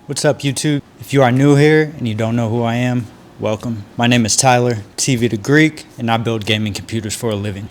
What's up, YouTube? If you are new here and you don't know who I am, welcome. My name is Tyler, TV to Greek, and I build gaming computers for a living.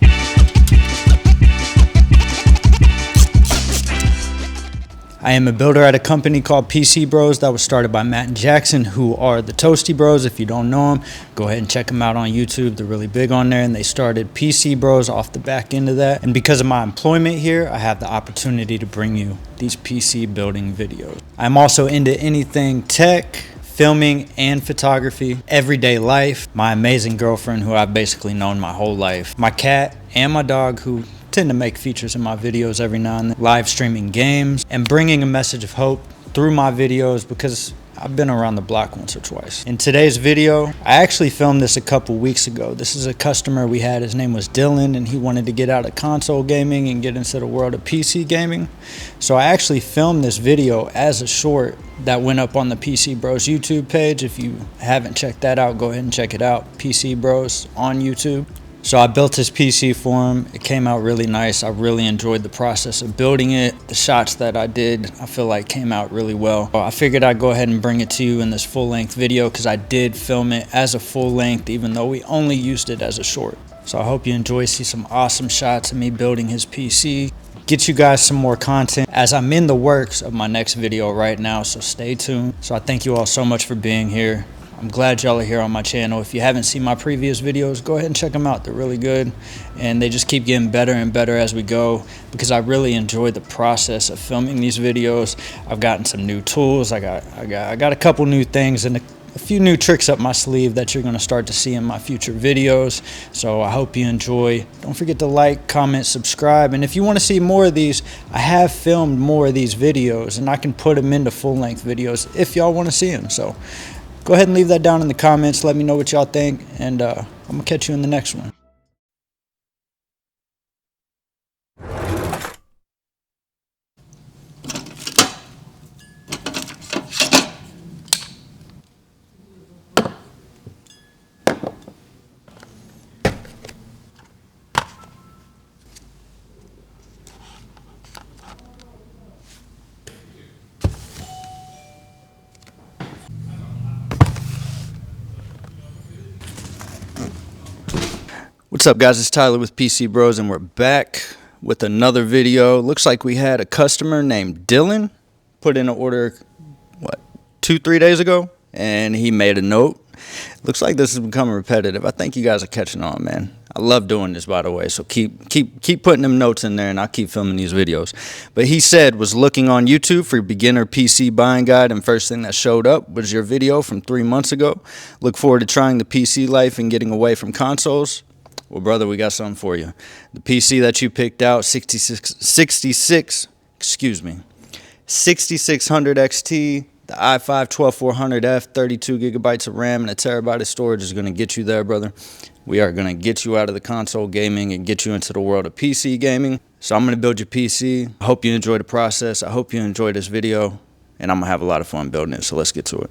I am a builder at a company called PCBros that was started by Matt and Jackson, who are the Toasty Bros. If you don't know them, go ahead and check them out on YouTube. They're really big on there, and they started PCBros off the back end of that. And because of my employment here, I have the opportunity to bring you these PC building videos. I'm also into anything tech, filming, and photography, everyday life, my amazing girlfriend who I've basically known my whole life, my cat, and my dog who tend to make features in my videos every now and then, live streaming games, and bringing a message of hope through my videos because I've been around the block once or twice. In today's video, I actually filmed this a couple weeks ago. This is a customer we had. His name was Dylan, and he wanted to get out of console gaming and get into the world of PC gaming. So I actually filmed this video as a short that went up on the PC Bros YouTube page. If you haven't checked that out, go ahead and check it out, PC Bros on YouTube. So I built his PC for him. It came out really nice. I really enjoyed the process of building it. The shots that I did, I feel like came out really well. I figured I'd go ahead and bring it to you in this full-length video because I did film it as a full-length even though we only used it as a short. So I hope you enjoy, see some awesome shots of me building his PC. Get you guys some more content as I'm in the works of my next video right now, so stay tuned. So I thank you all so much for being here. I'm glad y'all are here on my channel. If you haven't seen my previous videos, go ahead and check them out. They're really good, and they just keep getting better and better as we go because I really enjoy the process of filming these videos. I've gotten some new tools. I got a couple new things and a few new tricks up my sleeve that you're going to start to see in my future videos. So I hope you enjoy. Don't forget to like, comment, subscribe, and if you want to see more of these, I have filmed more of these videos, and I can put them into full-length videos if y'all want to see them. So go ahead and leave that down in the comments. Let me know what y'all think, and I'm going to catch you in the next one. What's up, guys? It's Tyler with PC Bros, and we're back with another video. Looks like we had a customer named Dylan put in an order, 2-3 days ago, and he made a note. Looks like this is becoming repetitive. I think you guys are catching on, man. I love doing this, by the way, so keep putting them notes in there, and I'll keep filming these videos. But he said was looking on YouTube for beginner PC buying guide, and first thing that showed up was your video from 3 months ago. Look forward to trying the PC life and getting away from consoles. Well, brother, we got something for you. The PC that you picked out, 6600 XT, the i5 12400F, 32 gigabytes of RAM, and a terabyte of storage is going to get you there, brother. We are going to get you out of the console gaming and get you into the world of PC gaming. So I'm going to build your PC. I hope you enjoy the process. I hope you enjoy this video, and I'm going to have a lot of fun building it. So let's get to it.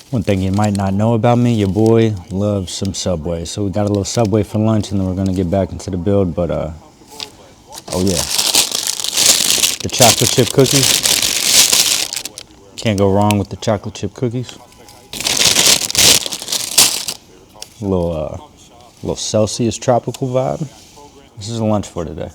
One thing you might not know about me, your boy loves some Subway. So we got a little Subway for lunch, and then we're gonna get back into the build. But oh yeah, the chocolate chip cookies. Can't go wrong with the chocolate chip cookies. little Celsius tropical vibe. This is lunch for today.